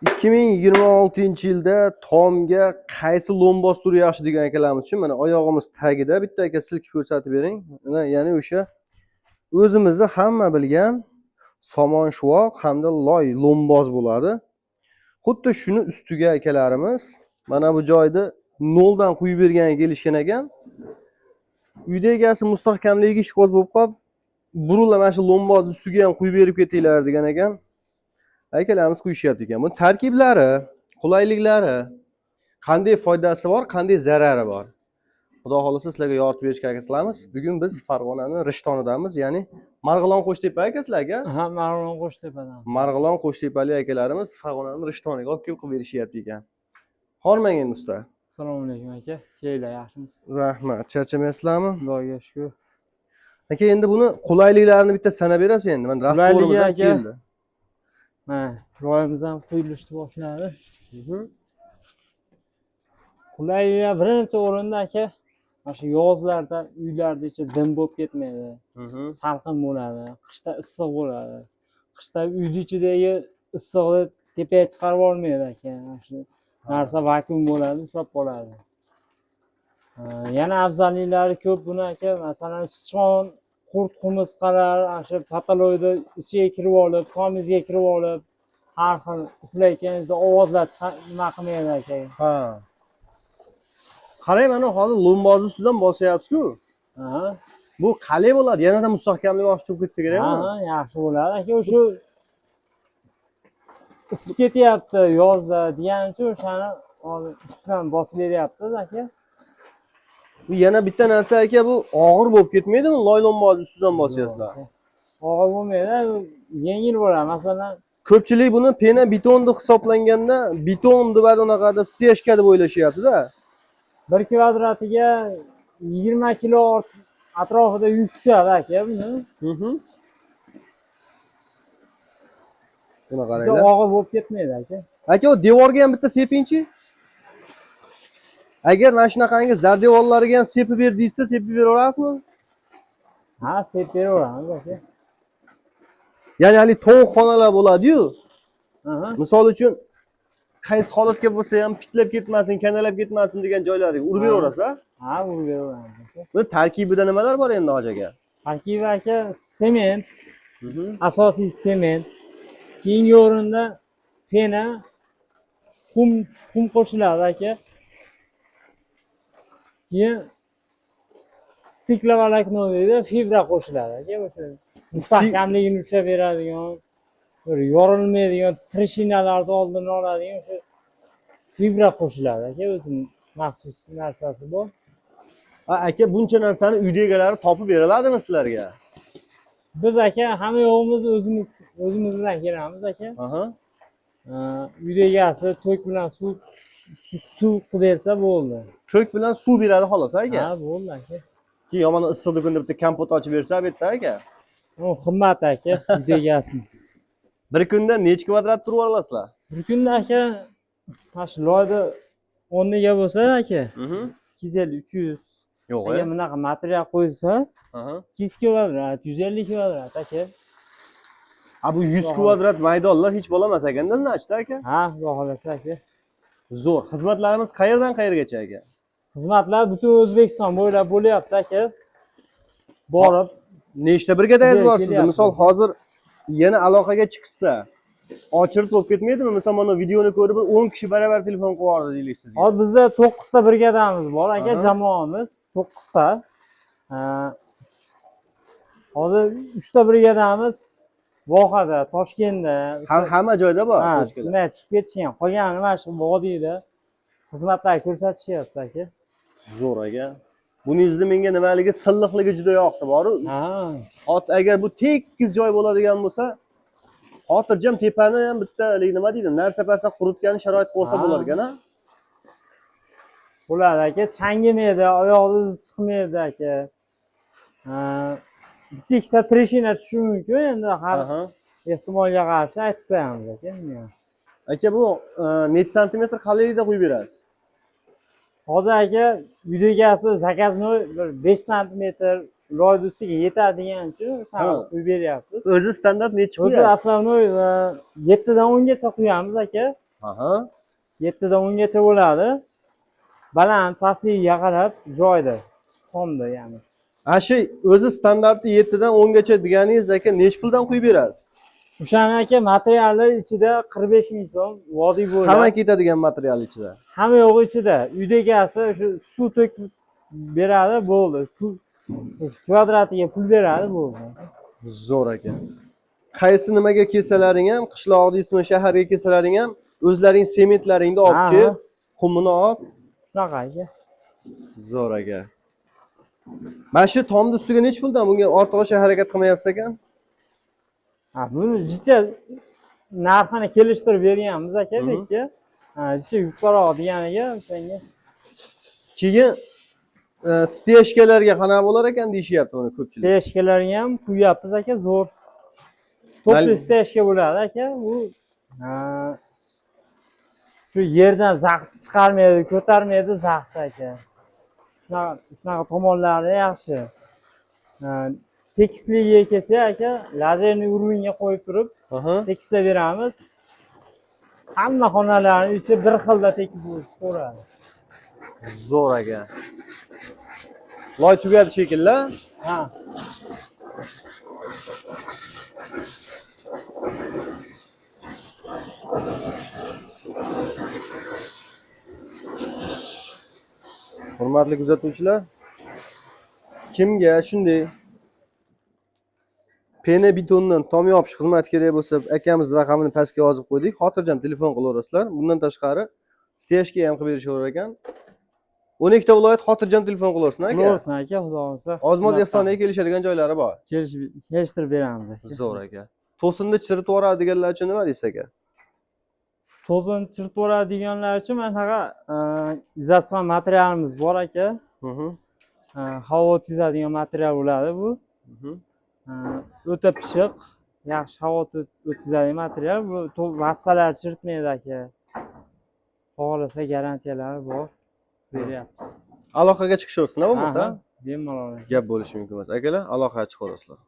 2026-yilda tomga qaysi lombos turi yaxshi degan akalarimiz uchun mana oyog'imiz tagida bitta aka silkib ko'rsatib bering. Mana ya'ni o'sha o'zimizni hamma bilgan somon shuvoq hamda loy lombos bo'ladi. Xuddi shuni ustiga akalarimiz mana bu joyda noldan quyib berganga kelishgan ekan. Uyda egasi mustahkamligiga ishqoz bo'lib qolib, burilib mana shu lombozni ustiga ham quyib berib ketinglar degan ekan. Akalarimiz quyishyapti ekan. Bu tarkiblari, qulayliklari, qanday foydasi bor, qanday zarari bor. Xudo xolasa sizlarga yoritib berishga harakat qilamiz. Bugun biz Farg'onaning Rishtonidamiz, ya'ni Marg'ilon Qo'shtepa aka sizlarga? Ha, Marg'ilon Qo'shtepadan. Marg'ilon Qo'shtepalik akalarimiz Farg'onaning Rishtoniga olib kelib berishyapti ekan. Hormang endi usta. Assalomu alaykum aka. Keylar yaxshimisiz? Rahmat. Charchamaysizlarmi? Xudoga shukr. Aka endi buni qulayliklarini bitta sanab berasiz endi. Mana rastvorimiz ham keldi. Mana ro'yimiz ham quyilishni boshladi. Qulayliklar birinchi o'rinda aka, mana shu yozlarda uylarda ichi dim bo'lib ketmaydi. Salqin bo'ladi, qishda issiq bo'ladi. Qishda uyning ichidagi issiqni tepaga chiqarib olmaydi aka. Mana shu narsa vakuum bo'ladi, ushlab qoladi. Yana afzalliklari ko'p buni aka. Masalan, sichqon, qurt, qumursqalar o'sha patoloyda ichiga kirib olib, tomizga kirib olib, har xil uxlayotganingizda ovozlar nima qilmaydi aka. Ha. Qarang, mana hozir lomboz ustidan bosyapsiz-ku. Bu qalay bo'ladi? Yanada mustahkamlik oshib ketsa kerakmi? Ha, yaxshi bo'ladi aka. O'sha isib ketyapti yozda degan uchun o'shani hozir ustidan bosib beryapmiz aka. Bu yana bitta narsa aka, bu og'ir bo'lib ketmaydimi? Loy lomboz ustidan bosyapsizlar. Og'ir bo'lmaydi, yengil bo'ladi. Masalan, ko'pchilik buni pena beton deb hisoblanganda beton deb unaqa deb steshka deb o'ylashyapti-da. 1 kvadratiga 20 kilo atrofida yuk tushadi aka buni. Buni qaranglar. Og'ir bo'lib ketmaydi aka. Aka, o devorga ham bitta sepingchi. Agar mana shunaqangi zardevorlariga ham sepib ber deysa, sepib bera olasizmi? Ha, sepib beraveramiz aka. Ya'ni hali tovuq xonalar bo'ladi-yu. Misol uchun qaysi holatga bo'lsa ham pitlab ketmasin, kanalab ketmasin degan joylariga urib beraverasiz-a? Ha, urib beraveramiz aka. Bu tarkibida nimalar bor endi hoji aka? Tarkibi aka sement, asosiy sement. Keyingi o'rinda pena, qum qo'shiladi aka. Keyin stiklovolokno deydi, fibra qo'shiladi aka. O'sha mustahkamligini ushlab beradigan, bir yorilmaydigan trishinalarni oldini oladigan o'sha fibra qo'shiladi aka. O'zining maxsus narsasi bor. Aka, buncha narsani uyda egalari topib beraladimi sizlarga? Biz aka hamma yo'g'imiz o'zimizdan kelamiz aka. Uyda egasi to'k bilan suv qilib bersa bo'ldi. To'k bilan suv beradi xolos aka. Ha, bo'ldi aka. Ki yomon issiqda kunda bitta kompot ochib bersa bitta aka. U qimmat aka, uyda egasi. Bir kunda necha kvadrat turib olasizlar? Bir kunda aka mana shu loyda o'rniga bo'lsa aka, 250-300. Yo'q, agar bunaqa material qo'ysa, 200 kvadrat, 150 kvadrat aka. Bu 100 kvadrat maydonlar hech bo'lamas ekanda, nachta aka? Ha, xudo xolasa aka. Zo'r. Xizmatlarimiz qayerdan qayergacha aka? Xizmatlar butun O'zbekiston bo'ylab bo'lyapti aka. Borib, nechta brigadangiz bor sizda? Misol hozir yana aloqaga chiqsa, ochirib bo'lib ketmaydimi? Misol mana videoni ko'rib 10 kishi baravar telefon qilardi deylik sizga. Hozir bizda 9 ta brigadamiz bor aka, jamoamiz 9 ta. Hozir 3 ta brigadamiz vohada, Toshkentda, hamma joyda bor. Nima chiqib ketishgan. Qolgani mana shu vodiyda xizmatlar ko'rsatishyapti aka. Zo'r aka. Buningizda menga nimaligi silliqligi juda yoqdi boru. Hozir agar bu tekis joy bo'ladigan bo'lsa, xotirjam tepani ham bitta nima deydi, narsa-parsa quritgan sharoit bo'lsa bo'lar ekan-a? Bo'ladi aka, changimaydi, oyoqingiz chiqmaydi aka. Bitta ikkita trishina tushishi mumkin, endi har ehtimolga qarshi aytib qo'yamiz aka. Aka, bu necha santimetr qalinlikda qo'yib berasiz? Hozir aka, uyda egasi zakaznoy bir 5 santimetr loy ustiga yetadigan uchun qo'yib beryapmiz. O'zi standart necha qo'yasiz? O'zi aslovnoy 7 dan 10 gacha qo'yamiz aka. Aha. 7dan 10gacha bo'ladi. Baland pastligiga qarab joyda, tomda ya'ni. Shu o'zi standarti 7 dan 10 gacha deganingiz aka nech puldan quyib berasiz? O'shani aka materiallar ichida 45 ming so'm vodiy bo'ylab. Hamma ketadigan material ichida. Hamma yo'q ichida. Uyda egasi shu suv to'kib beradi, bo'ldi. Kvadratiga pul beradi, bo'ldi. Zo'r aka. Qaysi nimaga kelsalaring ham, qishloq deysizmi, shaharga kelsalaring ham o'zlaring sementlaringni olib kelib, qumini olib, Shunaqa aka. zo'r aka. Mana shu tomni ustiga nech puldan bunga ortiq oshga harakat qilmayapsiz ekan? Buni jicha narxini kelishtirib berganmiz aka, bekka. Jicha yuqoriroq deganiga o'shanga. Keyin steshkalarga qanaqa bo'lar ekan deyishyapti uni ko'pchilik. Steshkalarga ham quyapmiz aka, zo'r. To'pli steshka bo'ladi aka, u shu yerdan zaxt chiqarmaydi, ko'tarmaydi zaxt aka. Shunaqa tomonlari yaxshi. Tekisligiga kelsa aka, lazerni urovingga qo'yib turib, tekislab beramiz. Hamma xonalarning ichi bir xilda tekis bo'lib chiqaveradi. Zo'r aka. Loy tugadi shekilli. Ha. Hurmatli kuzatuvchilar, kimga shunday pena betondan tom yopish xizmati kerak bo'lsa, akamiz raqamini pastga yozib qo'ydik. Xotirjam telefon qilaverasizlar. Bundan tashqari steshka ham qilib berishaver ekan. 12 ta viloyat xotirjam telefon qilaversin aka. Qilaversin aka, xudo xohlasa. Ozmoz ehsonga kelishadigan joylari bor. Kelishtirib beramiz aka. Zo'r aka. To'sinni chiritib yuboradi deganlar uchun nima deysiz aka? To'sin chiritib yuboradi deganlar uchun mana shunaqa izotsion materialimiz bor aka. Havo o'tkazadigan material bo'ladi bu. O'ta pishiq, yaxshi havo o'tkazadigan material. Bu vassalar chiritmaydi aka. Xohlasa garantiyalari bor. Beryapmiz. Aloqaga chiqishaversinlar bo'lmasa. Bemalol. Gap bo'lishi mumkin emas. Akalar, aloqaga chiqaverasizlar.